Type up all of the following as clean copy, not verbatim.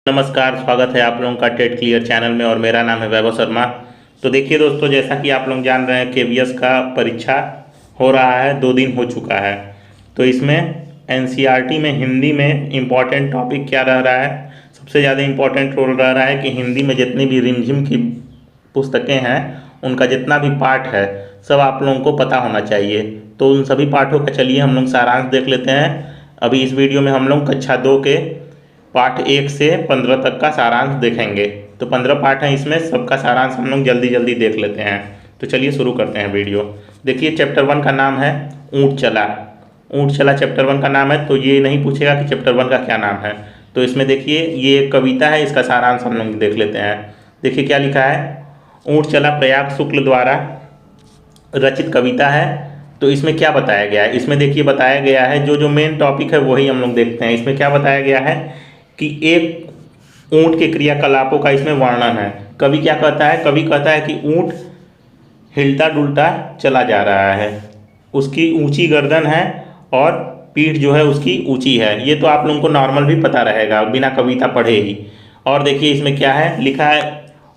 नमस्कार, स्वागत है आप लोगों का टेट क्लियर चैनल में और मेरा नाम है वैभव शर्मा। तो देखिए दोस्तों, जैसा कि आप लोग जान रहे हैं केवीएस का परीक्षा हो रहा है, 2 दिन हो चुका है। तो इसमें एनसीईआरटी में हिंदी में इम्पॉर्टेंट टॉपिक क्या रह रहा है? सबसे ज़्यादा इम्पॉर्टेंट रोल रह रहा है कि हिंदी में जितनी भी रिमझिम की पुस्तकें हैं उनका जितना भी पाठ है सब आप लोगों को पता होना चाहिए। तो उन सभी पाठों का चलिए हम लोग सारांश देख लेते हैं। अभी इस वीडियो में हम लोग कक्षा 2 के पाठ 1 से 15 तक का सारांश देखेंगे। तो 15 पाठ हैं, इसमें सबका सारांश हम लोग जल्दी जल्दी देख लेते हैं। तो चलिए शुरू करते हैं वीडियो। देखिए चैप्टर 1 का नाम है ऊँट चला। ऊँट चला चैप्टर 1 का नाम है, तो ये नहीं पूछेगा कि चैप्टर 1 का क्या नाम है। तो इसमें देखिए ये एक कविता है, इसका सारांश हम लोग देख लेते हैं। देखिए क्या लिखा है, ऊँट चला प्रयाग शुक्ल द्वारा रचित कविता है। तो इसमें क्या बताया गया है? इसमें देखिए बताया गया है जो मेन टॉपिक है वही हम लोग देखते हैं। इसमें क्या बताया गया है कि एक ऊँट के क्रियाकलापों का इसमें वर्णन है। कवि क्या कहता है? कवि कहता है कि ऊँट हिलता डुलता चला जा रहा है, उसकी ऊंची गर्दन है और पीठ जो है उसकी ऊंची है। ये तो आप लोगों को नॉर्मल भी पता रहेगा बिना कविता पढ़े ही। और देखिए इसमें क्या है लिखा है,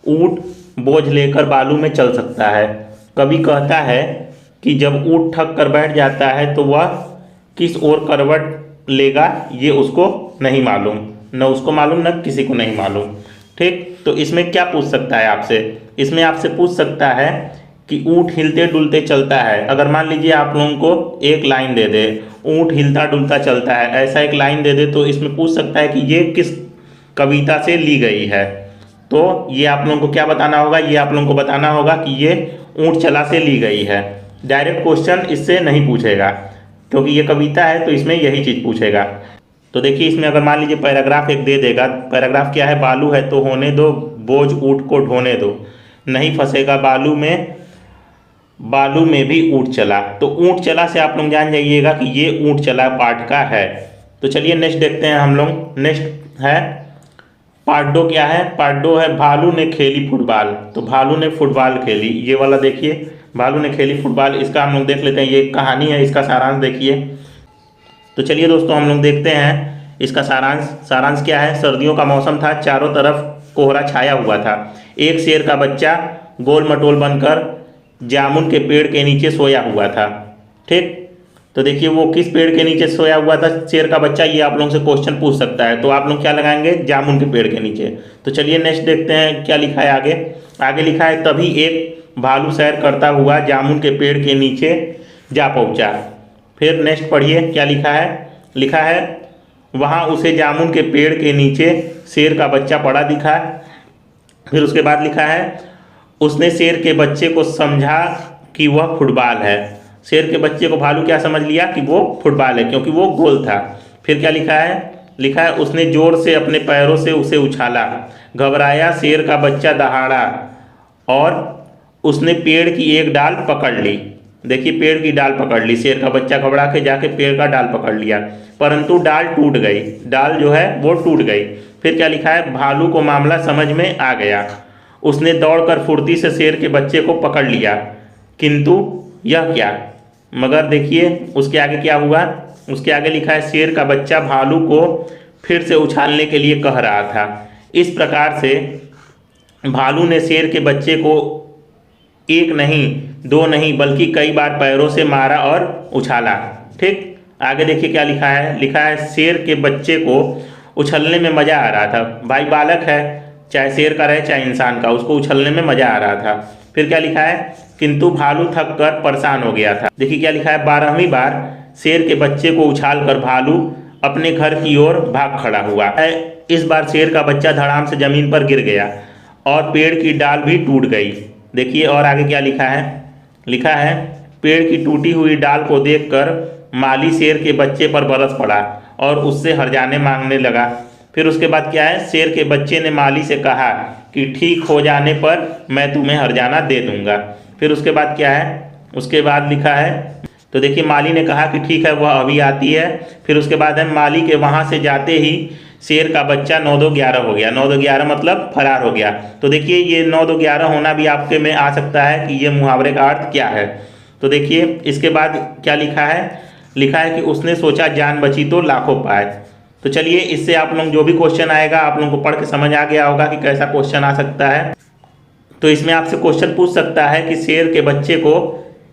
ऊँट बोझ लेकर बालू में चल सकता है। कवि कहता है कि जब ऊँट थक कर बैठ जाता है तो वह किस ओर करवट लेगा ये उसको नहीं मालूम, न उसको मालूम न किसी को नहीं मालूम। ठीक, तो इसमें क्या पूछ सकता है आपसे? इसमें आपसे पूछ सकता है कि ऊँट हिलते डुलते चलता है। अगर मान लीजिए आप लोगों को एक लाइन दे दे, ऊँट हिलता डुलता चलता है, ऐसा एक लाइन दे दे, तो इसमें पूछ सकता है कि ये किस कविता से ली गई है। तो ये आप लोगों को क्या बताना होगा? ये आप लोगों को बताना होगा कि ये ऊँट चला से ली गई है। डायरेक्ट क्वेश्चन इससे नहीं पूछेगा क्योंकि ये कविता है, तो इसमें यही चीज़ पूछेगा। तो देखिए इसमें अगर मान लीजिए पैराग्राफ एक दे देगा। पैराग्राफ क्या है? बालू है तो होने दो, बोझ ऊँट को ढोने दो, नहीं फंसेगा बालू में भी ऊँट चला। तो ऊँट चला से आप लोग जान जाइएगा कि ये ऊँट चला पाठ का है। तो चलिए नेक्स्ट देखते हैं हम लोग। नेक्स्ट है पार्ट 2। क्या है पार्ट 2? है भालू ने खेली फुटबॉल। तो भालू ने फुटबॉल खेली, ये वाला देखिए, भालू ने खेली फुटबॉल। इसका हम लोग देख लेते हैं, ये कहानी है, इसका सारांश देखिए। तो चलिए दोस्तों हम लोग देखते हैं इसका सारांश। सारांश क्या है? सर्दियों का मौसम था, चारों तरफ कोहरा छाया हुआ था। एक शेर का बच्चा गोल मटोल बनकर जामुन के पेड़ के नीचे सोया हुआ था। ठीक, तो देखिए वो किस पेड़ के नीचे सोया हुआ था शेर का बच्चा, ये आप लोगों से क्वेश्चन पूछ सकता है। तो आप लोग क्या लगाएंगे? जामुन के पेड़ के नीचे। तो चलिए नेक्स्ट देखते हैं क्या लिखा है आगे। आगे लिखा है, तभी एक भालू सैर करता हुआ जामुन के पेड़ के नीचे जा पहुंचा। फिर नेक्स्ट पढ़िए क्या लिखा है। लिखा है, वहाँ उसे जामुन के पेड़ के नीचे शेर का बच्चा पड़ा दिखा। फिर उसके बाद लिखा है, उसने शेर के बच्चे को समझा कि वह फुटबॉल है। शेर के बच्चे को भालू क्या समझ लिया? कि वो फुटबॉल है, क्योंकि वो गोल था। फिर क्या लिखा है? लिखा है, उसने जोर से अपने पैरों से उसे उछाला, घबराया शेर का बच्चा दहाड़ा और उसने पेड़ की एक डाल पकड़ ली। देखिए पेड़ की डाल पकड़ ली, शेर का बच्चा घबरा के जाके पेड़ का डाल पकड़ लिया, परंतु डाल टूट गई। डाल जो है वो टूट गई। फिर क्या लिखा है? भालू को मामला समझ में आ गया, उसने दौड़कर फुर्ती से शेर के बच्चे को पकड़ लिया, किंतु यह क्या? मगर देखिए उसके आगे क्या हुआ। उसके आगे लिखा है, शेर का बच्चा भालू को फिर से उछालने के लिए कह रहा था। इस प्रकार से भालू ने शेर के बच्चे को एक नहीं, दो नहीं, बल्कि कई बार पैरों से मारा और उछाला। ठीक, आगे देखिए क्या लिखा है। लिखा है, शेर के बच्चे को उछलने में मज़ा आ रहा था। भाई बालक है, चाहे शेर का रहे चाहे इंसान का, उसको उछलने में मज़ा आ रहा था। फिर क्या लिखा है, किंतु भालू थक कर परेशान हो गया था। देखिए क्या लिखा है, 12वीं बार शेर के बच्चे को उछाल कर भालू अपने घर की ओर भाग खड़ा हुआ है। इस बार शेर का बच्चा धड़ाम से जमीन पर गिर गया और पेड़ की डाल भी टूट गई। देखिए और आगे क्या लिखा है। लिखा है, पेड़ की टूटी हुई डाल को देखकर माली शेर के बच्चे पर बरस पड़ा और उससे हरजाने मांगने लगा। फिर उसके बाद क्या है, शेर के बच्चे ने माली से कहा कि ठीक हो जाने पर मैं तुम्हें हरजाना दे दूंगा। फिर उसके बाद क्या है, उसके बाद लिखा है, तो देखिए माली ने कहा कि ठीक है वह अभी आती है। फिर उसके बाद है, माली के वहाँ से जाते ही शेर का बच्चा 9-2-11 हो गया। 9-2-11 मतलब फरार हो गया। तो देखिए ये 9-2-11 होना भी आपके में आ सकता है कि ये मुहावरे का अर्थ क्या है। तो देखिए इसके बाद क्या लिखा है। लिखा है कि उसने सोचा जान बची तो लाखों पाए। तो चलिए इससे आप लोग जो भी क्वेश्चन आएगा आप लोगों को पढ़ के समझ आ गया होगा कि कैसा क्वेश्चन आ सकता है। तो इसमें आपसे क्वेश्चन पूछ सकता है कि शेर के बच्चे को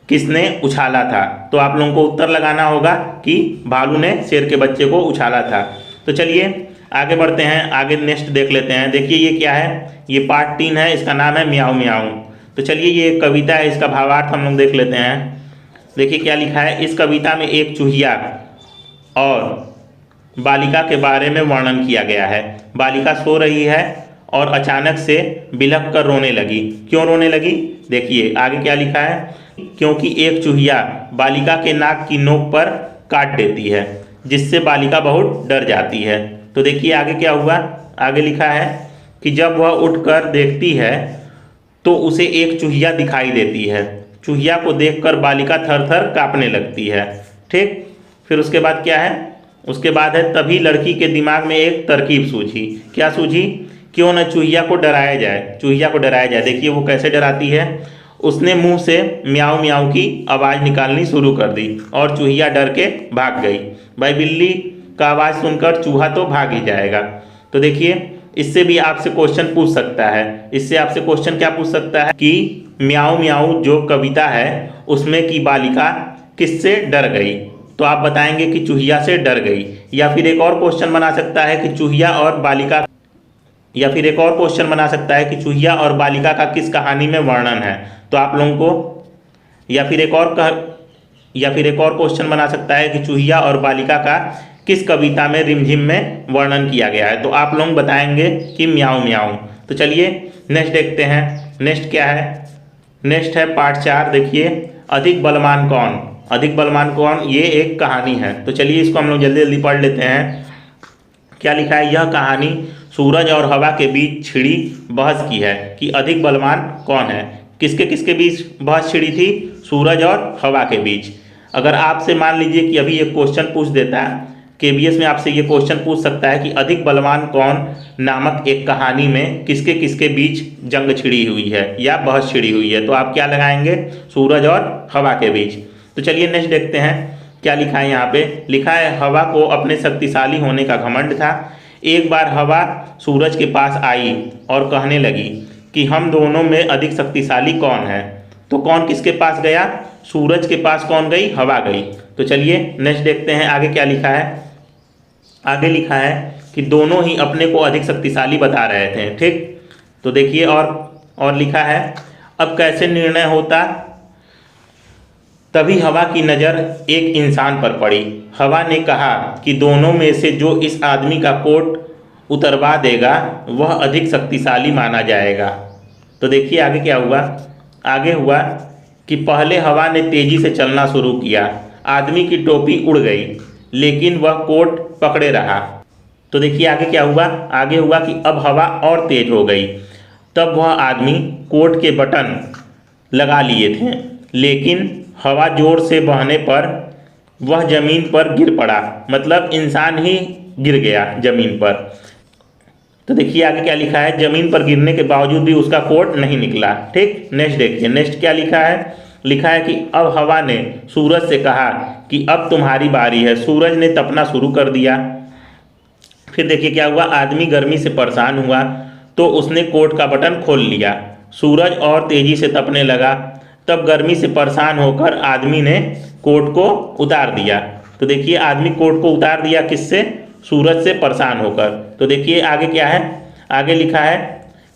किसने उछाला था, तो आप लोगों को उत्तर लगाना होगा कि भालू ने शेर के बच्चे को उछाला था। तो चलिए आगे बढ़ते हैं, आगे नेक्स्ट देख लेते हैं। देखिए ये क्या है, ये पार्ट 3 है, इसका नाम है म्याऊं म्याऊं। तो चलिए ये कविता है, इसका भावार्थ हम लोग देख लेते हैं। देखिए क्या लिखा है, इस कविता में एक चूहिया और बालिका के बारे में वर्णन किया गया है। बालिका सो रही है और अचानक से बिलख कर रोने लगी। क्यों रोने लगी, देखिए आगे क्या लिखा है, क्योंकि एक चूहिया बालिका के नाक की नोक पर काट देती है, जिससे बालिका बहुत डर जाती है। तो देखिए आगे क्या हुआ, आगे लिखा है कि जब वह उठकर देखती है तो उसे एक चूहिया दिखाई देती है। चूहिया को देखकर बालिका थर थर काँपने लगती है। ठीक, फिर उसके बाद क्या है, उसके बाद है तभी लड़की के दिमाग में एक तरकीब सूझी। क्या सूझी, क्यों न चूहिया को डराया जाए, चूहिया को डराया जाए। देखिए वो कैसे डराती है, उसने मुंह से म्याऊं म्याऊं की आवाज़ निकालनी शुरू कर दी और चूहिया डर के भाग गई। भाई बिल्ली का आवाज़ सुनकर चूहा तो भाग ही जाएगा। तो देखिए इससे भी आपसे क्वेश्चन पूछ सकता है, इससे आपसे क्वेश्चन क्या पूछ सकता है कि म्याऊं म्याऊं जो कविता है उसमें की बालिका किससे डर गई, तो आप बताएंगे कि चूहिया से डर गई। या फिर एक और क्वेश्चन बना सकता है कि चूहिया और बालिका, या फिर एक और क्वेश्चन बना सकता है कि चूहिया और बालिका का किस कहानी में वर्णन है, तो आप लोगों को, या फिर एक और क्वेश्चन बना सकता है कि चूहिया और बालिका का किस कविता में रिमझिम में वर्णन किया गया है, तो आप लोग बताएंगे कि म्याऊं म्याऊं। तो चलिए नेक्स्ट देखते हैं, नेक्स्ट क्या है, नेक्स्ट है पार्ट 4। देखिए अधिक बलवान कौन, अधिक बलवान कौन, ये एक कहानी है। तो चलिए इसको हम लोग जल्दी जल्दी पढ़ लेते हैं। क्या लिखा है, यह कहानी सूरज और हवा के बीच छिड़ी बहस की है कि अधिक बलवान कौन है। किसके किसके बीच बहस छिड़ी थी, सूरज और हवा के बीच। अगर आपसे मान लीजिए कि अभी ये क्वेश्चन पूछ देता है, केबीएस में आपसे ये क्वेश्चन पूछ सकता है कि अधिक बलवान कौन नामक एक कहानी में किसके किसके बीच जंग छिड़ी हुई है या बहस छिड़ी हुई है, तो आप क्या लगाएंगे, सूरज और हवा के बीच। तो चलिए नेक्स्ट देखते हैं क्या लिखा है। यहाँ पे लिखा है हवा को अपने शक्तिशाली होने का घमंड था। एक बार हवा सूरज के पास आई और कहने लगी कि हम दोनों में अधिक शक्तिशाली कौन है। तो कौन किसके पास गया, सूरज के पास कौन गई, हवा गई। तो चलिए नेक्स्ट देखते हैं आगे क्या लिखा है। आगे लिखा है कि दोनों ही अपने को अधिक शक्तिशाली बता रहे थे। ठीक, तो देखिए और लिखा है अब कैसे निर्णय होता, तभी हवा की नज़र एक इंसान पर पड़ी। हवा ने कहा कि दोनों में से जो इस आदमी का कोट उतरवा देगा वह अधिक शक्तिशाली माना जाएगा। तो देखिए आगे क्या हुआ, आगे हुआ कि पहले हवा ने तेजी से चलना शुरू किया। आदमी की टोपी उड़ गई लेकिन वह कोट पकड़े रहा। तो देखिए आगे क्या हुआ, आगे हुआ कि अब हवा और तेज हो गई। तब वह आदमी कोट के बटन लगा लिए थे लेकिन हवा जोर से बहने पर वह जमीन पर गिर पड़ा, मतलब इंसान ही गिर गया जमीन पर। तो देखिए आगे क्या लिखा है, जमीन पर गिरने के बावजूद भी उसका कोट नहीं निकला। ठीक, नेक्स्ट देखिए, नेक्स्ट क्या लिखा है, लिखा है कि अब हवा ने सूरज से कहा कि अब तुम्हारी बारी है। सूरज ने तपना शुरू कर दिया। फिर देखिए क्या हुआ, आदमी गर्मी से परेशान हुआ तो उसने कोट का बटन खोल लिया। सूरज और तेजी से तपने लगा। तब गर्मी से परेशान होकर आदमी ने कोट को उतार दिया। तो देखिए आदमी कोट को उतार दिया किससे, सूरज से परेशान होकर। तो देखिए आगे क्या है, आगे लिखा है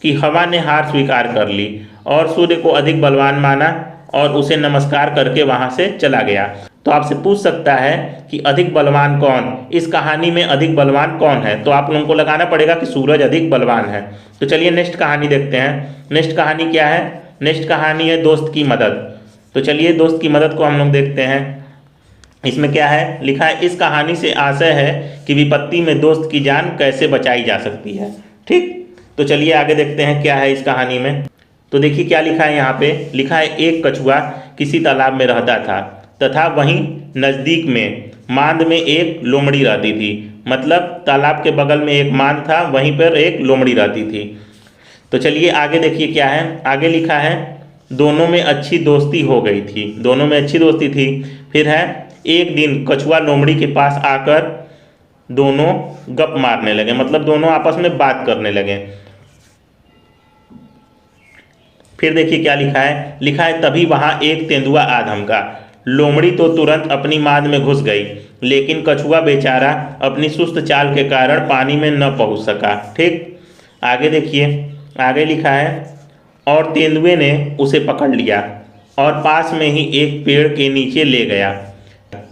कि हवा ने हार स्वीकार कर ली और सूर्य को अधिक बलवान माना और उसे नमस्कार करके वहाँ से चला गया। तो आपसे पूछ सकता है कि अधिक बलवान कौन, इस कहानी में अधिक बलवान कौन है, तो आप लोगों को लगाना पड़ेगा कि सूरज अधिक बलवान है। तो चलिए नेक्स्ट कहानी देखते हैं। नेक्स्ट कहानी क्या है, नेक्स्ट कहानी है दोस्त की मदद। तो चलिए दोस्त की मदद को हम लोग देखते हैं। इसमें क्या है, लिखा है इस कहानी से आशय है कि विपत्ति में दोस्त की जान कैसे बचाई जा सकती है। ठीक, तो चलिए आगे देखते हैं क्या है इस कहानी में। तो देखिए क्या लिखा है, यहाँ पे लिखा है एक कछुआ किसी तालाब में रहता था तथा वहीं नज़दीक में मांद में एक लोमड़ी रहती थी। मतलब तालाब के बगल में एक मांद था, वहीं पर एक लोमड़ी रहती थी। तो चलिए आगे देखिए क्या है, आगे लिखा है दोनों में अच्छी दोस्ती हो गई थी, दोनों में अच्छी दोस्ती थी। फिर है एक दिन कछुआ लोमड़ी के पास आकर दोनों गप मारने लगे, मतलब दोनों आपस में बात करने लगे। फिर देखिए क्या लिखा है तभी वहां एक तेंदुआ आ धमका। लोमड़ी तो तुरंत अपनी माद में घुस गई, लेकिन कछुआ बेचारा अपनी सुस्त चाल के कारण पानी में न पहुंच सका। ठीक, आगे देखिए, आगे लिखा है और तेंदुए ने उसे पकड़ लिया और पास में ही एक पेड़ के नीचे ले गया।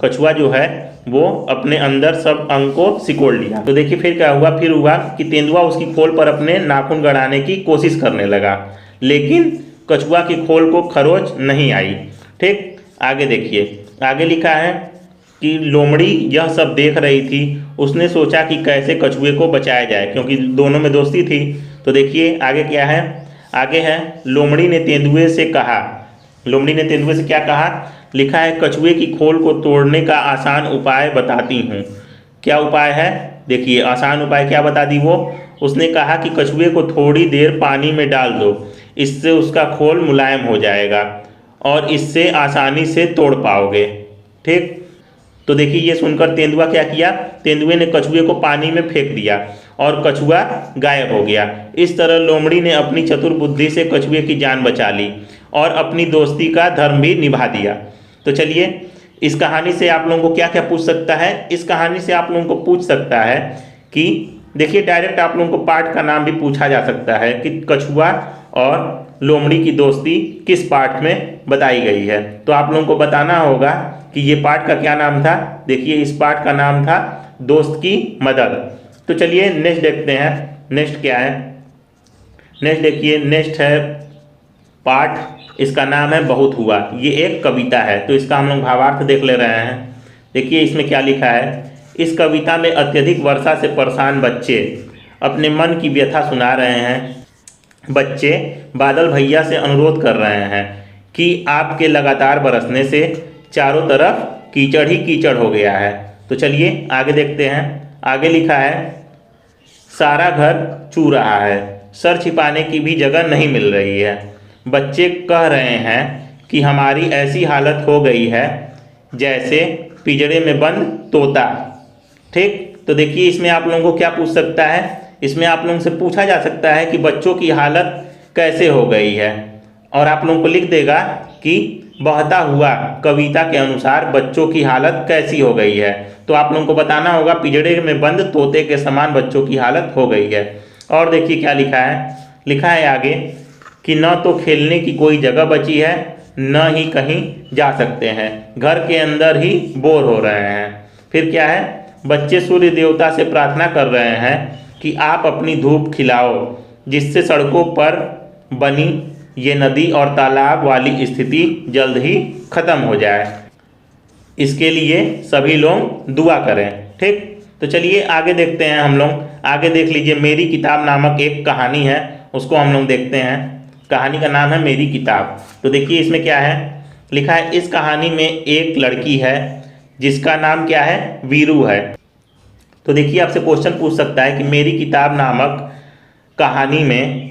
कछुआ जो है वो अपने अंदर सब अंग को सिकोड़ लिया। तो देखिए फिर क्या हुआ, फिर हुआ कि तेंदुआ उसकी खोल पर अपने नाखून गड़ाने की कोशिश करने लगा, लेकिन कछुआ की खोल को खरोच नहीं आई। ठीक, आगे देखिए, आगे लिखा है कि लोमड़ी यह सब देख रही थी। उसने सोचा कि कैसे कछुए को बचाया जाए, क्योंकि दोनों में दोस्ती थी। तो देखिए आगे क्या है, आगे है लोमड़ी ने तेंदुए से कहा, लोमड़ी ने तेंदुए से क्या कहा, लिखा है कछुए की खोल को तोड़ने का आसान उपाय बताती हूँ। क्या उपाय है, देखिए आसान उपाय क्या बता दी वो। उसने कहा कि कछुए को थोड़ी देर पानी में डाल दो, इससे उसका खोल मुलायम हो जाएगा और इससे आसानी से तोड़ पाओगे। ठीक, तो देखिए ये सुनकर तेंदुआ क्या किया, तेंदुए ने कछुए को पानी में फेंक दिया और कछुआ गायब हो गया। इस तरह लोमड़ी ने अपनी चतुर बुद्धि से कछुए की जान बचा ली और अपनी दोस्ती का धर्म भी निभा दिया। तो चलिए इस कहानी से आप लोगों को क्या क्या पूछ सकता है, इस कहानी से आप लोगों को पूछ सकता है कि देखिए डायरेक्ट आप लोगों को पाठ का नाम भी पूछा जा सकता है कि कछुआ और लोमड़ी की दोस्ती किस पाठ में बताई गई है। तो आप लोगों को बताना होगा कि ये पाठ का क्या नाम था। देखिए इस पाठ का नाम था दोस्त की मदद। तो चलिए नेक्स्ट देखते हैं, नेक्स्ट क्या है। नेक्स्ट देखिए, नेक्स्ट है पाठ, इसका नाम है बहुत हुआ। ये एक कविता है, तो इसका हम लोग भावार्थ देख ले रहे हैं। देखिए इसमें क्या लिखा है, इस कविता में अत्यधिक वर्षा से परेशान बच्चे अपने मन की व्यथा सुना रहे हैं। बच्चे बादल भैया से अनुरोध कर रहे हैं कि आपके लगातार बरसने से चारों तरफ कीचड़ ही कीचड़ हो गया है। तो चलिए आगे देखते हैं। आगे लिखा है सारा घर चू रहा है, सर छिपाने की भी जगह नहीं मिल रही है। बच्चे कह रहे हैं कि हमारी ऐसी हालत हो गई है जैसे पिंजरे में बंद तोता। ठीक, तो देखिए इसमें आप लोगों को क्या पूछ सकता है, इसमें आप लोगों से पूछा जा सकता है कि बच्चों की हालत कैसे हो गई है, और आप लोगों को लिख देगा कि बहता हुआ कविता के अनुसार बच्चों की हालत कैसी हो गई है। तो आप लोगों को बताना होगा पिंजरे में बंद तोते के समान बच्चों की हालत हो गई है। और देखिए क्या लिखा है, लिखा है आगे कि न तो खेलने की कोई जगह बची है, न ही कहीं जा सकते हैं, घर के अंदर ही बोर हो रहे हैं। फिर क्या है, बच्चे सूर्य देवता से प्रार्थना कर रहे हैं कि आप अपनी धूप खिलाओ, जिससे सड़कों पर बनी ये नदी और तालाब वाली स्थिति जल्द ही खत्म हो जाए। इसके लिए सभी लोग दुआ करें। ठीक, तो चलिए आगे देखते हैं हम लोग। आगे देख लीजिए, मेरी किताब नामक एक कहानी है, उसको हम लोग देखते हैं। कहानी का नाम है मेरी किताब। तो देखिए इसमें क्या है, लिखा है इस कहानी में एक लड़की है जिसका नाम क्या है, वीरू है। तो देखिए आपसे क्वेश्चन पूछ सकता है कि मेरी किताब नामक कहानी में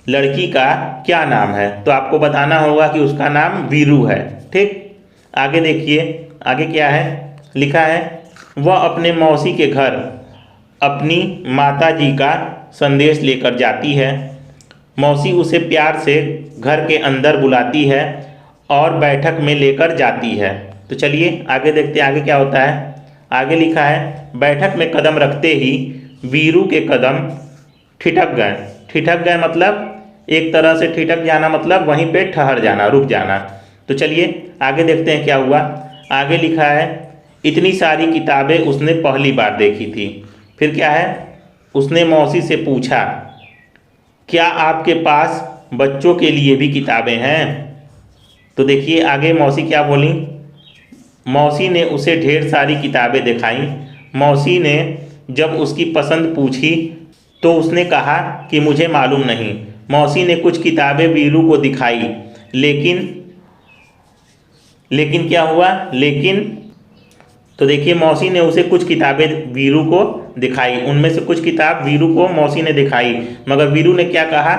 लड़की का क्या नाम है, तो आपको बताना होगा कि उसका नाम वीरू है। ठीक, आगे देखिए आगे क्या है, लिखा है वह अपने मौसी के घर अपनी माता जी का संदेश लेकर जाती है। मौसी उसे प्यार से घर के अंदर बुलाती है और बैठक में लेकर जाती है। तो चलिए आगे देखते हैं आगे क्या होता है। आगे लिखा है बैठक में कदम रखते ही वीरू के कदम ठिठक गए। ठिठक गए मतलब एक तरह से ठिठक जाना, मतलब वहीं पे ठहर जाना, रुक जाना। तो चलिए आगे देखते हैं क्या हुआ। आगे लिखा है इतनी सारी किताबें उसने पहली बार देखी थी। फिर क्या है, उसने मौसी से पूछा क्या आपके पास बच्चों के लिए भी किताबें हैं। तो देखिए आगे मौसी क्या बोली, मौसी ने उसे ढेर सारी किताबें दिखाई। मौसी ने जब उसकी पसंद पूछी तो उसने कहा कि मुझे मालूम नहीं। मौसी ने कुछ किताबें वीरू को दिखाई, लेकिन क्या हुआ, तो देखिए मौसी ने उसे कुछ किताबें वीरू को दिखाई, उनमें से कुछ किताब वीरू को मौसी ने दिखाई, मगर वीरू ने क्या कहा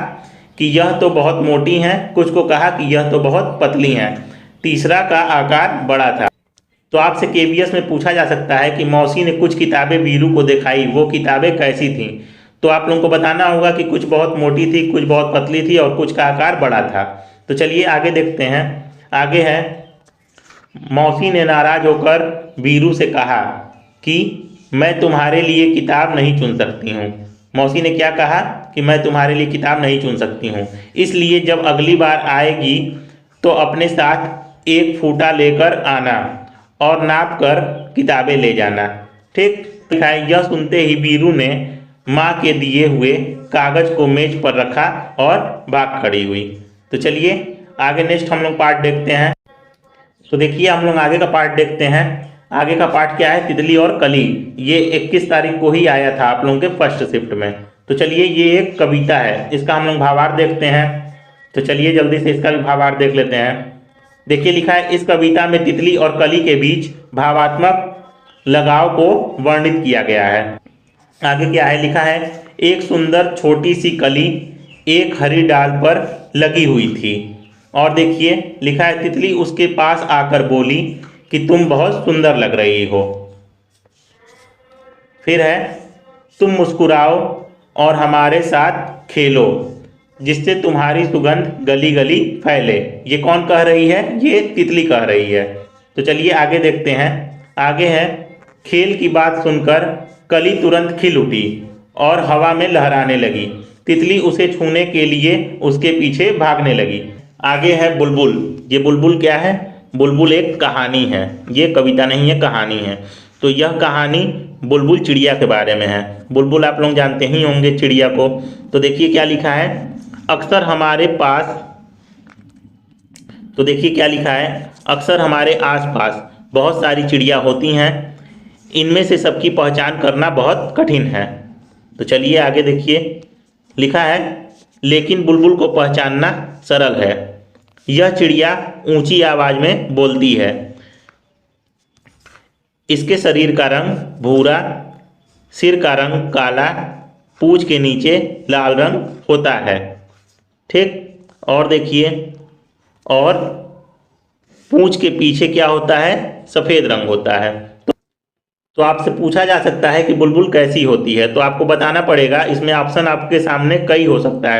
कि यह तो बहुत मोटी हैं, कुछ को कहा कि यह तो बहुत पतली हैं, तीसरा का आकार बड़ा था। तो आपसे केबीएस में पूछा जा सकता है कि मौसी ने कुछ किताबें वीरू को दिखाई, वो किताबें कैसी थीं। तो आप लोगों को बताना होगा कि कुछ बहुत मोटी थी, कुछ बहुत पतली थी और कुछ का आकार बड़ा था। तो चलिए आगे देखते हैं। आगे है, मौसी ने नाराज होकर वीरू से कहा कि मैं तुम्हारे लिए किताब नहीं चुन सकती हूँ। मौसी ने क्या कहा कि मैं तुम्हारे लिए किताब नहीं चुन सकती हूँ, इसलिए जब अगली बार आएगी तो अपने साथ एक फूटा लेकर आना और नाप कर किताबें ले जाना। ठीक है। यह सुनते ही वीरू ने माँ के दिए हुए कागज को मेज पर रखा और भाग खड़ी हुई। तो चलिए आगे नेक्स्ट हम लोग पार्ट देखते हैं। तो देखिए हम लोग आगे का पार्ट देखते हैं। आगे का पार्ट क्या है, तितली और कली। ये 21 तारीख को ही आया था आप लोगों के फर्स्ट शिफ्ट में। तो चलिए ये एक कविता है, इसका हम लोग भावार्थ देखते हैं। तो चलिए जल्दी से इसका भी भावार्थ देख लेते हैं। देखिए लिखा है, इस कविता में तितली और कली के बीच भावात्मक लगाव को वर्णित किया गया है। आगे क्या है, लिखा है, एक सुंदर छोटी सी कली एक हरी डाल पर लगी हुई थी। और देखिए लिखा है, तितली उसके पास आकर बोली कि तुम बहुत सुंदर लग रही हो। फिर है, तुम मुस्कुराओ और हमारे साथ खेलो जिससे तुम्हारी सुगंध गली गली फैले। ये कौन कह रही है, ये तितली कह रही है। तो चलिए आगे देखते हैं। आगे है, खेल की बात सुनकर कली तुरंत खिल उठी और हवा में लहराने लगी। तितली उसे छूने के लिए उसके पीछे भागने लगी। आगे है बुलबुल। ये बुलबुल क्या है, बुलबुल एक कहानी है, ये कविता नहीं है, कहानी है। तो यह कहानी बुलबुल चिड़िया के बारे में है। बुलबुल आप लोग जानते ही होंगे चिड़िया को। तो देखिए क्या लिखा है, अक्सर हमारे पास, तो देखिए क्या लिखा है, अक्सर हमारे आसपास बहुत सारी चिड़िया होती हैं, इनमें से सबकी पहचान करना बहुत कठिन है। तो चलिए आगे देखिए, लिखा है, लेकिन बुलबुल को पहचानना सरल है। यह चिड़िया ऊंची आवाज में बोलती है। इसके शरीर का रंग भूरा, सिर का रंग काला, पूंछ के नीचे लाल रंग होता है। ठीक, और देखिए, और पूंछ के पीछे क्या होता है, सफेद रंग होता है। तो आपसे पूछा जा सकता है कि बुलबुल कैसी होती है, तो आपको बताना पड़ेगा। इसमें ऑप्शन आपके सामने कई हो सकता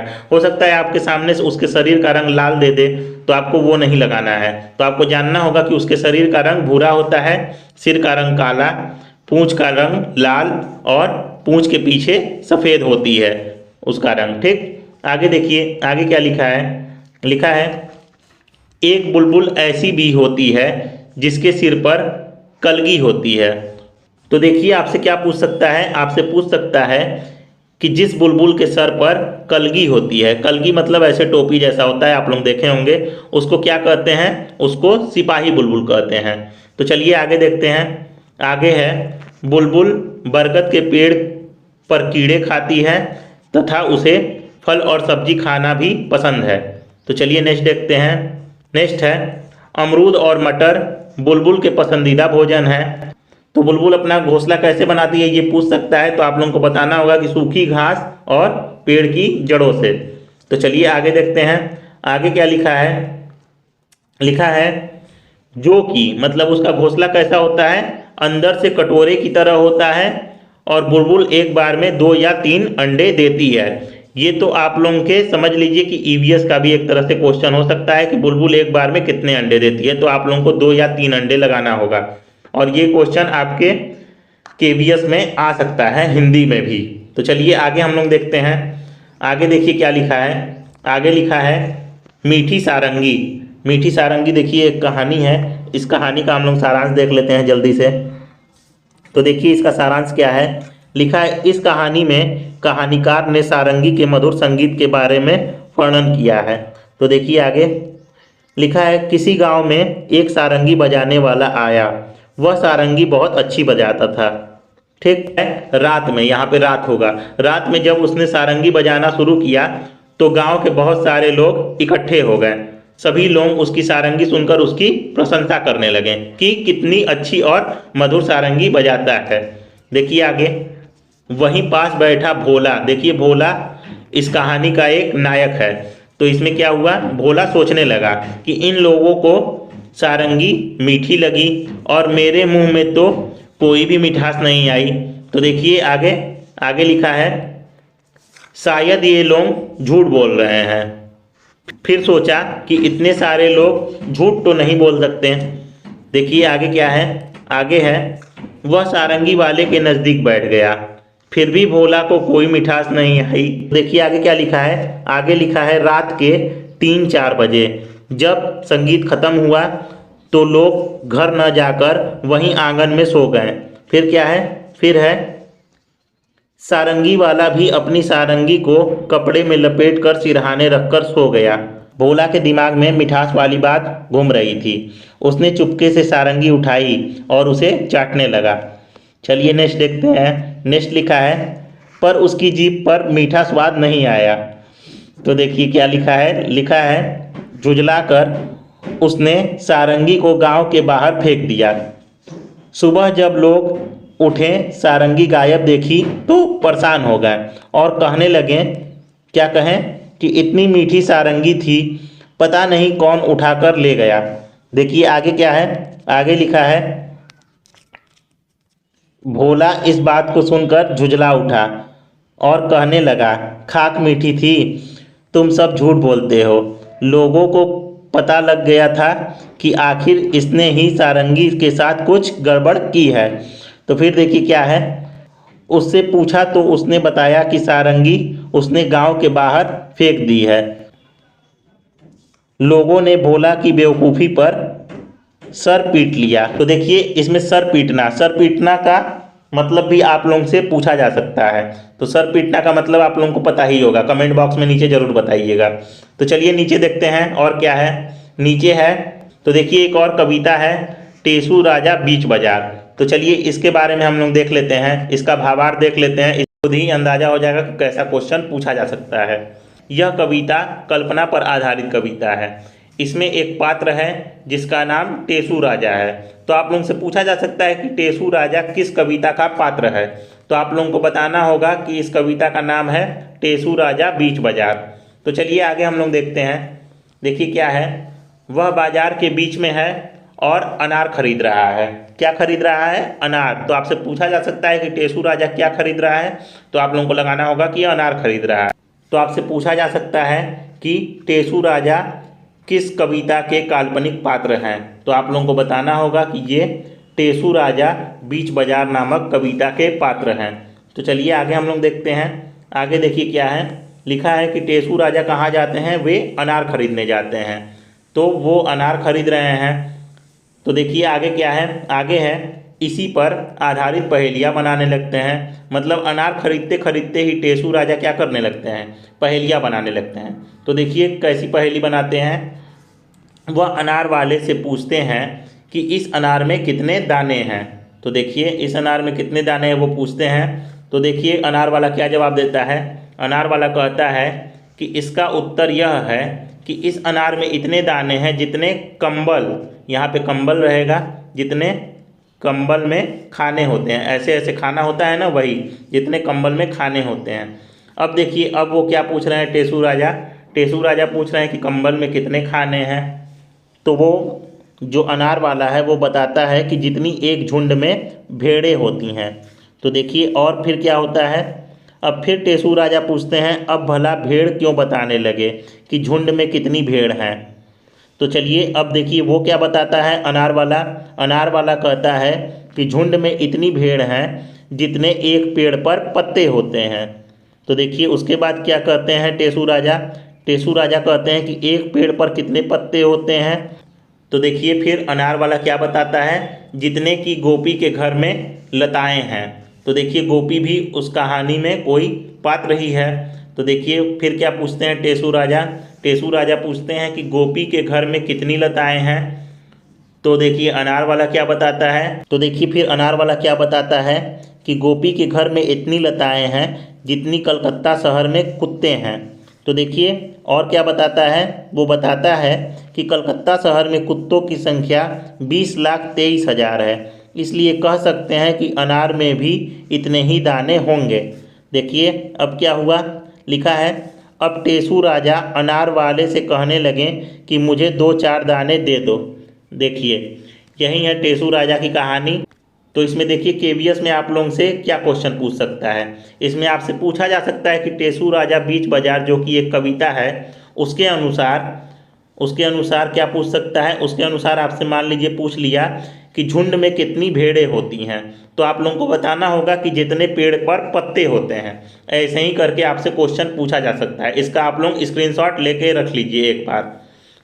है आपके सामने से उसके शरीर का रंग लाल दे दे, तो आपको वो नहीं लगाना है। तो आपको जानना होगा कि उसके शरीर का रंग भूरा होता है, सिर का रंग काला, पूंछ का रंग लाल और पूंछ के पीछे सफ़ेद होती है उसका रंग। ठीक, आगे देखिए, आगे क्या लिखा है, लिखा है, एक बुलबुल ऐसी भी होती है जिसके सिर पर कलगी होती है। तो देखिए आपसे क्या पूछ सकता है, आपसे पूछ सकता है कि जिस बुलबुल के सर पर कलगी होती है, कलगी मतलब ऐसे टोपी जैसा होता है, आप लोग देखे होंगे, उसको क्या कहते हैं, उसको सिपाही बुलबुल कहते हैं। तो चलिए आगे देखते हैं। आगे है, बुलबुल बरगद के पेड़ पर कीड़े खाती है तथा उसे फल और सब्जी खाना भी पसंद है। तो चलिए नेक्स्ट देखते हैं। नेक्स्ट है, अमरूद और मटर बुलबुल के पसंदीदा भोजन है। तो बुलबुल अपना घोंसला कैसे बनाती है, ये पूछ सकता है। तो आप लोगों को बताना होगा कि सूखी घास और पेड़ की जड़ों से। तो चलिए आगे देखते हैं। आगे क्या लिखा है, लिखा है, जो कि मतलब उसका घोंसला कैसा होता है, अंदर से कटोरे की तरह होता है और बुलबुल एक बार में 2 या 3 अंडे देती है। ये तो आप लोगों के समझ लीजिए कि ईवीएस का भी एक तरह से क्वेश्चन हो सकता है कि बुलबुल एक बार में कितने अंडे देती है। तो आप लोगों को 2 या 3 अंडे लगाना होगा और ये क्वेश्चन आपके केवीएस में आ सकता है, हिंदी में भी। तो चलिए आगे हम लोग देखते हैं। आगे देखिए क्या लिखा है, आगे लिखा है, मीठी सारंगी। मीठी सारंगी देखिए एक कहानी है, इस कहानी का हम लोग सारांश देख लेते हैं जल्दी से। तो देखिए इसका सारांश क्या है, लिखा है, इस कहानी में कहानीकार ने सारंगी के मधुर संगीत के बारे में वर्णन किया है। तो देखिए आगे लिखा है, किसी गांव में एक सारंगी बजाने वाला आया। वह सारंगी बहुत अच्छी बजाता था। ठीक है, रात में, यहाँ पे रात होगा, रात में जब उसने सारंगी बजाना शुरू किया तो गांव के बहुत सारे लोग इकट्ठे हो गए। सभी लोग उसकी सारंगी सुनकर उसकी प्रशंसा करने लगे कि कितनी अच्छी और मधुर सारंगी बजाता है। देखिए आगे, वहीं पास बैठा भोला। देखिए भोला इस कहानी का एक नायक है। तो इसमें क्या हुआ, भोला सोचने लगा कि इन लोगों को सारंगी मीठी लगी और मेरे मुंह में तो कोई भी मिठास नहीं आई। तो देखिए आगे आगे लिखा है, शायद ये लोग झूठ बोल रहे हैं। फिर सोचा कि इतने सारे लोग झूठ तो नहीं बोल सकते। देखिए आगे क्या है, आगे है, वह सारंगी वाले के नज़दीक बैठ गया, फिर भी भोला को कोई मिठास नहीं आई। देखिए आगे क्या लिखा है, आगे लिखा है, रात के 3-4 बजे जब संगीत खत्म हुआ तो लोग घर न जाकर वहीं आंगन में सो गए। फिर क्या है, फिर है, सारंगी वाला भी अपनी सारंगी को कपड़े में लपेट कर सिरहाने रखकर सो गया। भोला के दिमाग में मिठास वाली बात घूम रही थी। उसने चुपके से सारंगी उठाई और उसे चाटने लगा। चलिए नेक्स्ट देखते हैं। नेक्स्ट लिखा है, पर उसकी जीभ पर मीठा स्वाद नहीं आया। तो देखिए क्या लिखा है, लिखा है, झुझलाकर उसने सारंगी को गांव के बाहर फेंक दिया। सुबह जब लोग उठे सारंगी गायब देखी तो परेशान हो गए और कहने लगे, क्या कहें कि इतनी मीठी सारंगी थी, पता नहीं कौन उठाकर ले गया। देखिए आगे क्या है, आगे लिखा है, भोला इस बात को सुनकर झुझला उठा और कहने लगा, खाक मीठी थी, तुम सब झूठ बोलते हो। लोगों को पता लग गया था कि आखिर इसने ही सारंगी के साथ कुछ गड़बड़ की है। तो फिर देखिए क्या है, उससे पूछा तो उसने बताया कि सारंगी उसने गांव के बाहर फेंक दी है। लोगों ने भोला की बेवकूफ़ी पर सर पीट लिया। तो देखिए इसमें सर पीटना का मतलब भी आप लोगों से पूछा जा सकता है। तो सर पीटना का मतलब आप लोगों को पता ही होगा, कमेंट बॉक्स में नीचे ज़रूर बताइएगा। तो चलिए नीचे देखते हैं और क्या है, नीचे है, तो देखिए एक और कविता है, टेसू राजा बीच बाजार। तो चलिए इसके बारे में हम लोग देख लेते हैं, इसका भावार्थ देख लेते हैं, खुद ही अंदाजा हो जाएगा कि कैसा क्वेश्चन पूछा जा सकता है। यह कविता कल्पना पर आधारित कविता है। इसमें एक पात्र है जिसका नाम टेसू राजा है। तो आप लोगों से पूछा जा सकता है कि टेसू राजा किस कविता का पात्र है। तो आप लोगों को बताना होगा कि इस कविता का नाम है टेसू राजा बीच बाजार। तो चलिए आगे हम लोग देखते हैं। देखिए क्या है, वह बाजार के बीच में है और अनार खरीद रहा है। क्या खरीद रहा है, अनार। तो आपसे पूछा जा सकता है कि टेसू राजा क्या खरीद रहा है, तो आप लोगों को लगाना होगा कि अनार खरीद रहा है। तो आपसे पूछा जा सकता है कि टेसू राजा किस कविता के काल्पनिक पात्र हैं। तो आप लोगों को बताना होगा कि ये टेसू राजा बीच बाजार नामक कविता के पात्र हैं। तो चलिए आगे हम लोग देखते हैं। आगे देखिए क्या है, लिखा है कि टेसू राजा कहाँ जाते हैं, वे अनार खरीदने जाते हैं। तो वो अनार खरीद रहे हैं। तो देखिए आगे क्या है, आगे है, इसी पर आधारित पहेलियाँ बनाने लगते हैं। मतलब अनार खरीदते खरीदते ही टेसू राजा क्या करने लगते हैं, पहेलियाँ बनाने लगते हैं। तो देखिए कैसी पहेली बनाते हैं, वह अनार वाले से पूछते हैं कि इस अनार में कितने दाने हैं। तो देखिए इस अनार में कितने दाने हैं वो पूछते हैं। तो देखिए अनार वाला क्या जवाब देता है, अनार वाला कहता है कि इसका उत्तर यह है कि इस अनार में इतने दाने हैं जितने कंबल, यहाँ पे कंबल रहेगा, जितने कंबल में खाने होते हैं, ऐसे ऐसे खाना होता है ना, वही जितने कंबल में खाने होते हैं। अब देखिए अब वो क्या पूछ रहे हैं, टेसू राजा पूछ रहे हैं कि कंबल में कितने खाने हैं। तो वो जो अनार वाला है वो बताता है कि जितनी एक झुंड में भेड़ें होती हैं। तो देखिए और फिर क्या होता है, अब फिर टेसू राजा पूछते हैं, अब भला भेड़ क्यों बताने लगे कि झुंड में कितनी भेड़ हैं। तो चलिए अब देखिए वो क्या बताता है, अनार वाला कहता है कि झुंड में इतनी भेड़ हैं जितने एक पेड़ पर पत्ते होते हैं। तो देखिए उसके बाद क्या कहते हैं टेसू राजा कहते हैं कि एक पेड़ पर कितने पत्ते होते हैं। तो देखिए फिर अनार वाला क्या बताता है, जितने की गोपी के घर में लताएं हैं। तो देखिए गोपी भी उस कहानी में कोई पात्र ही है। तो देखिए फिर क्या पूछते हैं टेसू राजा पूछते हैं कि गोपी के घर में कितनी लताएं हैं। तो देखिए अनार वाला क्या बताता है, तो देखिए फिर अनार वाला क्या बताता है कि गोपी के घर में इतनी लताएं हैं जितनी कलकत्ता शहर में कुत्ते हैं। तो देखिए और क्या बताता है, वो बताता है कि कलकत्ता शहर में कुत्तों की संख्या 20,23,000 है, इसलिए कह सकते हैं कि अनार में भी इतने ही दाने होंगे। देखिए अब क्या हुआ, लिखा है, अब टेसू राजा अनार वाले से कहने लगे कि मुझे 2-4 दाने दे दो। देखिए यही है टेसू राजा की कहानी। तो इसमें देखिए केवीएस में आप लोगों से क्या क्वेश्चन पूछ सकता है। इसमें आपसे पूछा जा सकता है कि टेसू राजा बीच बाजार, जो कि एक कविता है, उसके अनुसार क्या पूछ सकता है। उसके अनुसार आपसे मान लीजिए पूछ लिया कि झुंड में कितनी भेड़ें होती हैं, तो आप लोगों को बताना होगा कि जितने पेड़ पर पत्ते होते हैं। ऐसे ही करके आपसे क्वेश्चन पूछा जा सकता है। इसका आप लोग स्क्रीनशॉट लेके रख लीजिए एक बार।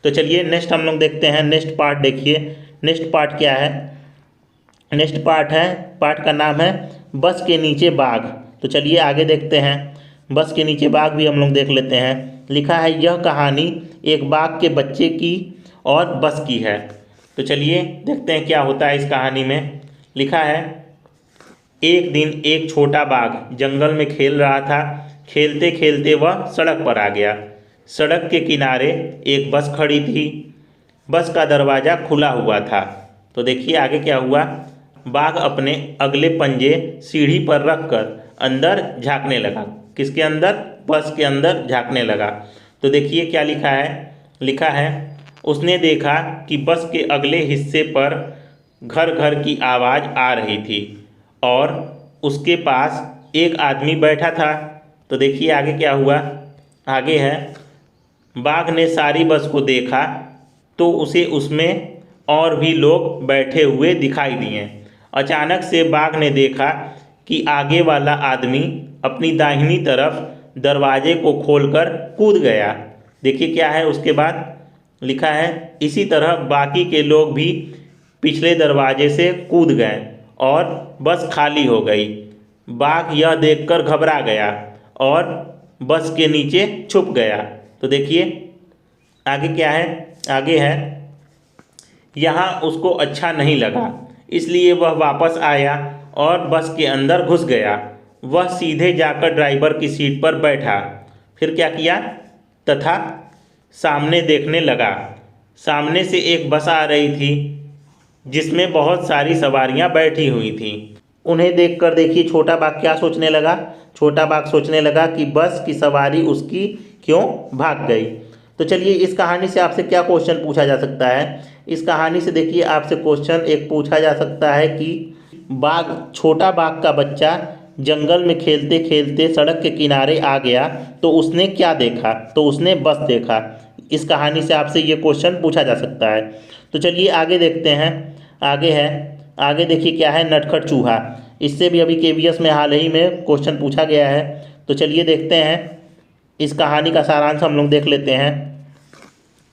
तो चलिए नेक्स्ट हम लोग देखते हैं। नेक्स्ट पार्ट देखिए, नेक्स्ट पार्ट क्या है। नेक्स्ट पार्ट का नाम है बस के नीचे बाघ। तो चलिए आगे देखते हैं। बस के नीचे बाघ भी हम लोग देख लेते हैं। लिखा है यह कहानी एक बाघ के बच्चे की और बस की है। तो चलिए देखते हैं क्या होता है इस कहानी में। लिखा है एक दिन एक छोटा बाघ जंगल में खेल रहा था। खेलते खेलते वह सड़क पर आ गया। सड़क के किनारे एक बस खड़ी थी। बस का दरवाज़ा खुला हुआ था। तो देखिए आगे क्या हुआ। बाघ अपने अगले पंजे सीढ़ी पर रखकर अंदर झांकने लगा। किसके अंदर? बस के अंदर झांकने लगा। तो देखिए क्या लिखा है। लिखा है उसने देखा कि बस के अगले हिस्से पर घर घर की आवाज़ आ रही थी और उसके पास एक आदमी बैठा था। तो देखिए आगे क्या हुआ। आगे है बाघ ने सारी बस को देखा तो उसे उसमें और भी लोग बैठे हुए दिखाई दिए। अचानक से बाघ ने देखा कि आगे वाला आदमी अपनी दाहिनी तरफ दरवाजे को खोलकर कूद गया। देखिए क्या है उसके बाद। लिखा है इसी तरह बाकी के लोग भी पिछले दरवाजे से कूद गए और बस खाली हो गई। बाघ यह देखकर घबरा गया और बस के नीचे छुप गया। तो देखिए आगे क्या है। आगे है यहाँ उसको अच्छा नहीं लगा, इसलिए वह वापस आया और बस के अंदर घुस गया। वह सीधे जाकर ड्राइवर की सीट पर बैठा। फिर क्या किया? तथा सामने देखने लगा। सामने से एक बस आ रही थी जिसमें बहुत सारी सवारियां बैठी हुई थीं। उन्हें देखकर देखिए छोटा बाघ क्या सोचने लगा। छोटा बाघ सोचने लगा कि बस की सवारी उसकी क्यों भाग गई। तो चलिए इस कहानी से आपसे क्या क्वेश्चन पूछा जा सकता है। इस कहानी से देखिए आपसे क्वेश्चन एक पूछा जा सकता है कि छोटा बाघ का बच्चा जंगल में खेलते खेलते सड़क के किनारे आ गया तो उसने क्या देखा? तो उसने बस देखा। इस कहानी से आपसे ये क्वेश्चन पूछा जा सकता है। तो चलिए आगे देखते हैं। आगे देखिए क्या है। नटखट चूहा। इससे भी अभी केवीएस में हाल ही में क्वेश्चन पूछा गया है। तो चलिए देखते हैं। इस कहानी का सारांश हम लोग देख लेते हैं।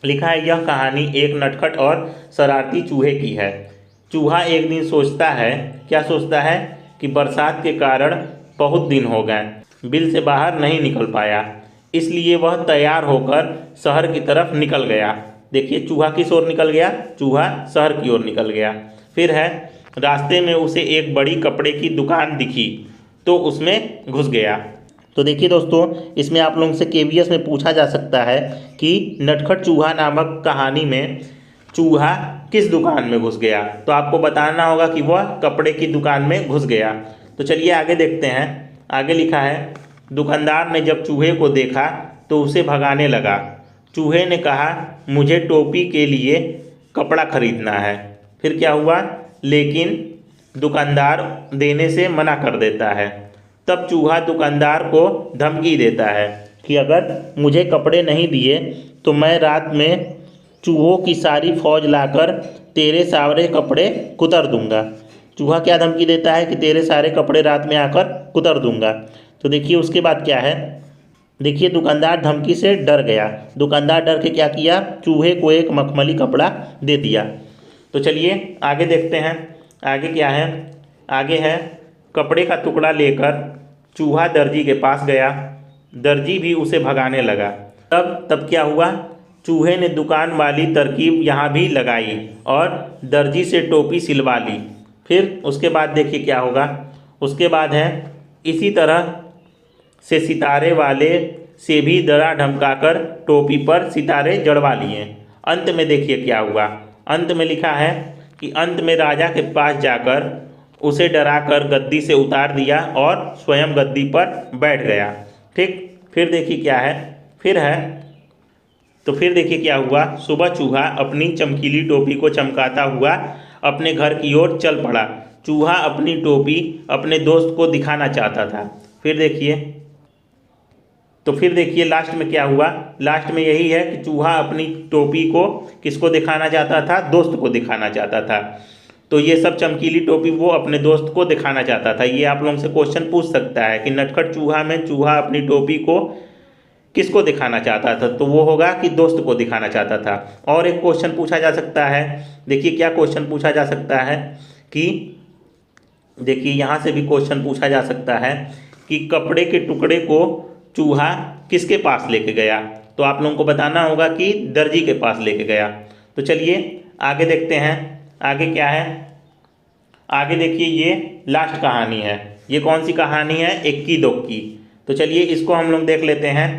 लिखा है यह कहानी एक नटखट और शरारती चूहे की है। चूहा एक दिन सोचता है, क्या सोचता है कि बरसात के कारण बहुत दिन हो गए, बिल से बाहर नहीं निकल पाया, इसलिए वह तैयार होकर शहर की तरफ निकल गया। देखिए चूहा किस ओर निकल गया? चूहा शहर की ओर निकल गया। फिर है रास्ते में उसे एक बड़ी कपड़े की दुकान दिखी तो उसमें घुस गया। तो देखिए दोस्तों इसमें आप लोगों से केवीएस में पूछा जा सकता है कि नटखट चूहा नामक कहानी में चूहा किस दुकान में घुस गया। तो आपको बताना होगा कि वह कपड़े की दुकान में घुस गया। तो चलिए आगे देखते हैं। आगे लिखा है दुकानदार ने जब चूहे को देखा तो उसे भगाने लगा। चूहे ने कहा मुझे टोपी के लिए कपड़ा खरीदना है। फिर क्या हुआ? लेकिन दुकानदार देने से मना कर देता है। तब चूहा दुकानदार को धमकी देता है कि अगर मुझे कपड़े नहीं दिए तो मैं रात में चूहों की सारी फौज लाकर तेरे सारे कपड़े कुतर दूंगा। चूहा क्या धमकी देता है कि तेरे सारे कपड़े रात में आकर कुतर दूंगा। तो देखिए उसके बाद क्या है। देखिए दुकानदार धमकी से डर गया। दुकानदार डर के क्या किया? चूहे को एक मखमली कपड़ा दे दिया। तो चलिए आगे देखते हैं। आगे क्या है? आगे है कपड़े का टुकड़ा लेकर चूहा दर्जी के पास गया। दर्जी भी उसे भगाने लगा। तब क्या हुआ? चूहे ने दुकान वाली तरकीब यहाँ भी लगाई और दर्जी से टोपी सिलवा ली। फिर उसके बाद देखिए क्या होगा। उसके बाद है इसी तरह से सितारे वाले से भी डरा धमकाकर टोपी पर सितारे जड़वा लिए। अंत में देखिए क्या हुआ। अंत में लिखा है कि अंत में राजा के पास जाकर उसे डराकर गद्दी से उतार दिया और स्वयं गद्दी पर बैठ गया। ठीक। फिर देखिए क्या है। फिर है तो फिर देखिए क्या हुआ, सुबह चूहा अपनी चमकीली टोपी को चमकाता हुआ अपने घर की ओर चल पड़ा। चूहा अपनी टोपी अपने दोस्त को दिखाना चाहता था। फिर देखिए लास्ट में क्या हुआ, लास्ट में यही है कि चूहा अपनी टोपी को किसको दिखाना चाहता था, दोस्त को दिखाना चाहता था। तो ये सब चमकीली टोपी वो अपने दोस्त को दिखाना चाहता था। ये आप लोगों से क्वेश्चन पूछ सकता है कि नटखट चूहा में चूहा अपनी टोपी को किसको दिखाना चाहता था, तो वो होगा कि दोस्त को दिखाना चाहता था। और एक क्वेश्चन पूछा जा सकता है, देखिए क्या क्वेश्चन पूछा जा सकता है कि देखिए यहाँ से भी क्वेश्चन पूछा जा सकता है कि कपड़े के टुकड़े को चूहा किसके पास लेके गया, तो आप लोगों को बताना होगा कि दर्जी के पास लेके गया। तो चलिए आगे देखते हैं, आगे क्या है। आगे देखिए ये लास्ट कहानी है। ये कौन सी कहानी है, इक्की दुक्की। तो चलिए इसको हम लोग देख लेते हैं।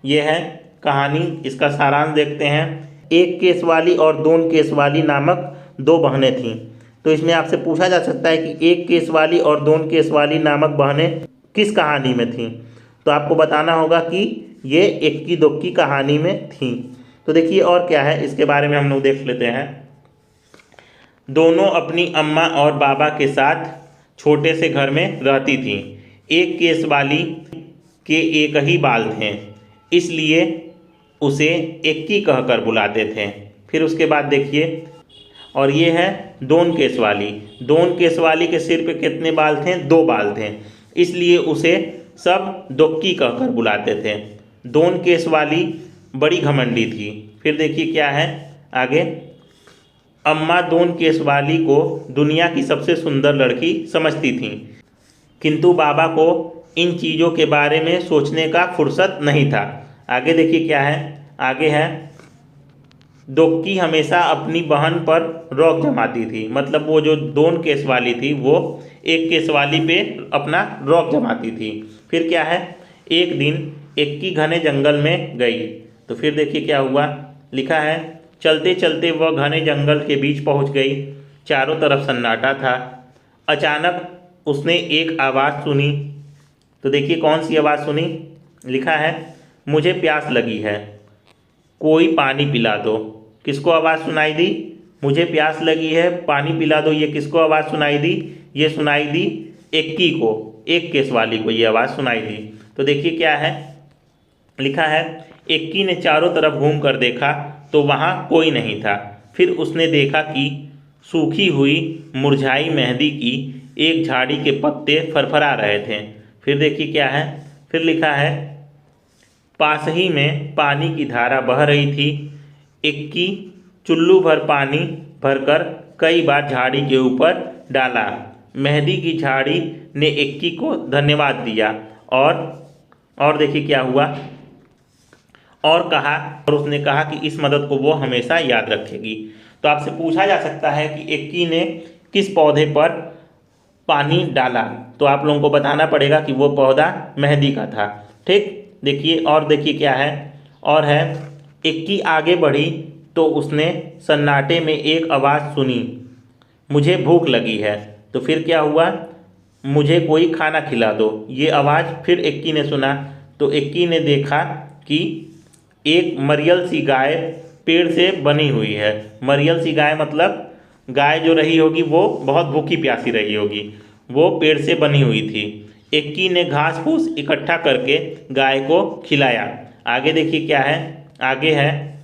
ये है कहानी, इसका सारांश देखते हैं। एक केस वाली और दोन केस वाली नामक दो बहनें थीं। तो इसमें आपसे पूछा जा सकता है कि एक केस वाली और दोन केस वाली नामक बहनें किस कहानी में थीं, तो आपको बताना होगा कि ये इक्की दुक्की कहानी में थीं। तो देखिए और क्या है, इसके बारे में हम लोग देख लेते हैं। दोनों अपनी अम्मा और बाबा के साथ छोटे से घर में रहती थीं। एक केस वाली के एक ही बाल थे, इसलिए उसे इक्की कहकर बुलाते थे। फिर उसके बाद देखिए, और ये है दोन केस वाली। दोन केस वाली के सिर पे कितने बाल थे, दो बाल थे, इसलिए उसे सब दुक्की कहकर बुलाते थे। दोन केस वाली बड़ी घमंडी थी। फिर देखिए क्या है आगे। अम्मा दोन केस वाली को दुनिया की सबसे सुंदर लड़की समझती थीं, किंतु बाबा को इन चीज़ों के बारे में सोचने का फुर्सत नहीं था। आगे देखिए क्या है, आगे है दुक्की हमेशा अपनी बहन पर रौब जमाती थी। मतलब वो जो दोन केस वाली थी वो एक केस वाली पे अपना रौब जमाती थी। फिर क्या है, एक दिन इक्की घने जंगल में गई। तो फिर देखिए क्या हुआ, लिखा है चलते चलते वह घने जंगल के बीच पहुंच गई। चारों तरफ सन्नाटा था। अचानक उसने एक आवाज़ सुनी। तो देखिए कौन सी आवाज़ सुनी, लिखा है मुझे प्यास लगी है, कोई पानी पिला दो। किसको आवाज़ सुनाई दी, मुझे प्यास लगी है, पानी पिला दो। ये किसको आवाज़ सुनाई दी, ये सुनाई दी इक्की को, एक केस वाली को ये आवाज़ सुनाई दी। तो देखिए क्या है, लिखा है इक्की ने चारों तरफ घूम कर देखा तो वहाँ कोई नहीं था। फिर उसने देखा कि सूखी हुई मुरझाई मेहंदी की एक झाड़ी के पत्ते फरफरा रहे थे। फिर देखिए क्या है, फिर लिखा है पास ही में पानी की धारा बह रही थी। इक्की चुल्लू भर पानी भरकर कई बार झाड़ी के ऊपर डाला। मेहंदी की झाड़ी ने इक्की को धन्यवाद दिया और देखिए क्या हुआ, और उसने कहा कि इस मदद को वो हमेशा याद रखेगी। तो आपसे पूछा जा सकता है कि इक्की ने किस पौधे पर पानी डाला, तो आप लोगों को बताना पड़ेगा कि वो पौधा मेहंदी का था। ठीक, देखिए और देखिए क्या है, और है इक्की आगे बढ़ी तो उसने सन्नाटे में एक आवाज़ सुनी, मुझे भूख लगी है। तो फिर क्या हुआ, मुझे कोई खाना खिला दो। ये आवाज़ फिर इक्की ने सुना। तो इक्की ने देखा कि एक मरियल सी गाय पेड़ से बनी हुई है। मरियल सी गाय मतलब गाय जो रही होगी वो बहुत भूखी प्यासी रही होगी, वो पेड़ से बनी हुई थी। इक्की ने घास फूस इकट्ठा करके गाय को खिलाया। आगे देखिए क्या है, आगे है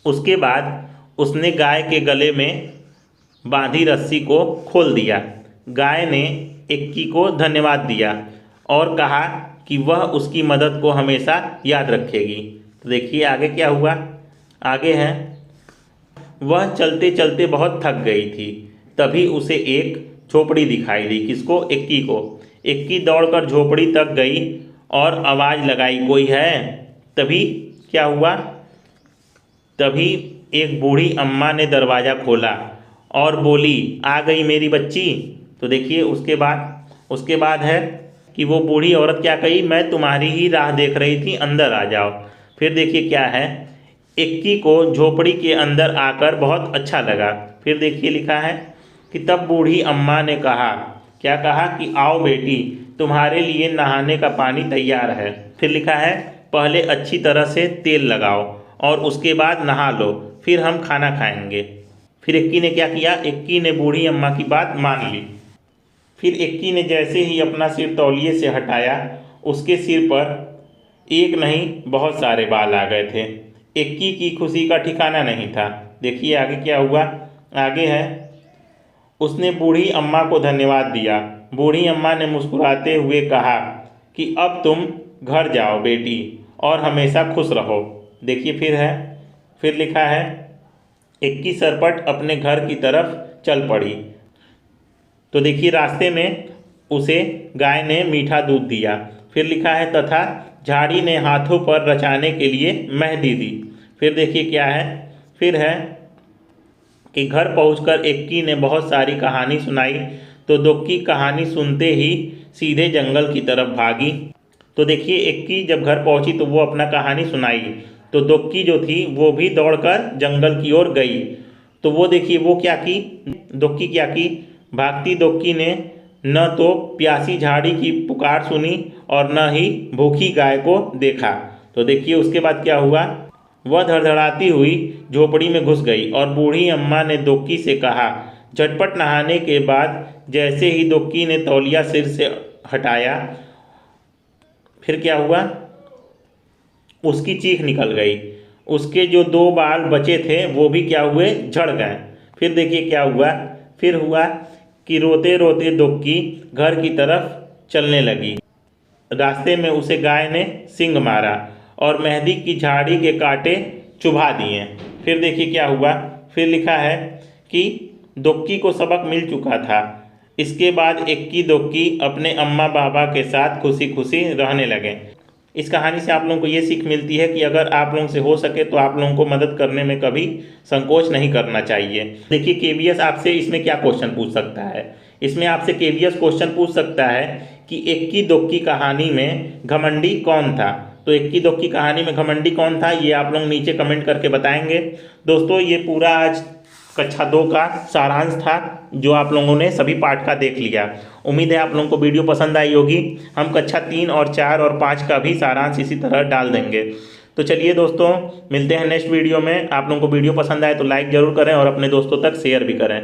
उसके बाद उसने गाय के गले में बांधी रस्सी को खोल दिया। गाय ने इक्की को धन्यवाद दिया और कहा कि वह उसकी मदद को हमेशा याद रखेगी। तो देखिए आगे क्या हुआ, आगे है वह चलते चलते बहुत थक गई थी। तभी उसे एक झोपड़ी दिखाई दी। किसको, इक्की को। इक्की दौड़कर झोपड़ी तक गई और आवाज़ लगाई, कोई है। तभी क्या हुआ, तभी एक बूढ़ी अम्मा ने दरवाज़ा खोला और बोली, आ गई मेरी बच्ची। तो देखिए उसके बाद है कि वो बूढ़ी औरत क्या कही, मैं तुम्हारी ही राह देख रही थी, अंदर आ जाओ। फिर देखिए क्या है, इक्की को झोपड़ी के अंदर आकर बहुत अच्छा लगा। फिर देखिए लिखा है कि तब बूढ़ी अम्मा ने कहा, क्या कहा कि आओ बेटी, तुम्हारे लिए नहाने का पानी तैयार है। फिर लिखा है पहले अच्छी तरह से तेल लगाओ और उसके बाद नहा लो, फिर हम खाना खाएंगे। फिर इक्की ने क्या किया, इक्की ने बूढ़ी अम्मा की बात मान ली। फिर इक्की ने जैसे ही अपना सिर तौलिए से हटाया, उसके सिर पर एक नहीं बहुत सारे बाल आ गए थे। इक्की की खुशी का ठिकाना नहीं था। देखिए आगे क्या हुआ। आगे है, उसने बूढ़ी अम्मा को धन्यवाद दिया। बूढ़ी अम्मा ने मुस्कुराते हुए कहा कि अब तुम घर जाओ बेटी और हमेशा खुश रहो। देखिए फिर है, फिर लिखा है, इक्की सरपट अपने घर की तरफ चल पड़ी। तो देखिए रास्ते में उसे गाय ने मीठा दूध दिया। फिर लिखा है, तथा झाड़ी ने हाथों पर रचाने के लिए मेहंदी दी। फिर देखिए क्या है, फिर है कि घर पहुंचकर इक्की ने बहुत सारी कहानी सुनाई। तो दुक्की कहानी सुनते ही सीधे जंगल की तरफ भागी। तो देखिए इक्की जब घर पहुंची तो वो अपना कहानी सुनाई, तो दुक्की जो थी वो भी दौड़कर जंगल की ओर गई। तो वो देखिए वो क्या की, दुक्की क्या की, भागती दुक्की ने न तो प्यासी झाड़ी की पुकार सुनी और न ही भूखी गाय को देखा। तो देखिए उसके बाद क्या हुआ, वह धड़धड़ाती हुई झोपड़ी में घुस गई और बूढ़ी अम्मा ने दुक्की से कहा। झटपट नहाने के बाद जैसे ही दुक्की ने तौलिया सिर से हटाया, फिर क्या हुआ, उसकी चीख निकल गई। उसके जो 2 बाल बचे थे वो भी क्या हुए, झड़ गए। फिर देखिए क्या हुआ, फिर हुआ कि रोते रोते दुक्की घर की तरफ चलने लगी। रास्ते में उसे गाय ने सींग मारा और मेहंदी की झाड़ी के कांटे चुभा दिए। फिर देखिए क्या हुआ, फिर लिखा है कि दुक्की को सबक मिल चुका था। इसके बाद इक्की दुक्की अपने अम्मा बाबा के साथ खुशी खुशी रहने लगे। इस कहानी से आप लोगों को ये सीख मिलती है कि अगर आप लोगों से हो सके तो आप लोगों को मदद करने में कभी संकोच नहीं करना चाहिए। देखिए केवीएस आपसे इसमें क्या क्वेश्चन पूछ सकता है, इसमें आपसे केवीएस क्वेश्चन पूछ सकता है कि इक्की दुक्की कहानी में घमंडी कौन था। तो इक्की दुक्की कहानी में घमंडी कौन था, ये आप लोग नीचे कमेंट करके बताएंगे। दोस्तों ये पूरा आज कक्षा 2 का सारांश था जो आप लोगों ने सभी पाठ का देख लिया। उम्मीद है आप लोगों को वीडियो पसंद आई होगी। हम कक्षा 3 और 4 और 5 का भी सारांश इसी तरह डाल देंगे। तो चलिए दोस्तों मिलते हैं नेक्स्ट वीडियो में। आप लोगों को वीडियो पसंद आए तो लाइक ज़रूर करें और अपने दोस्तों तक शेयर भी करें।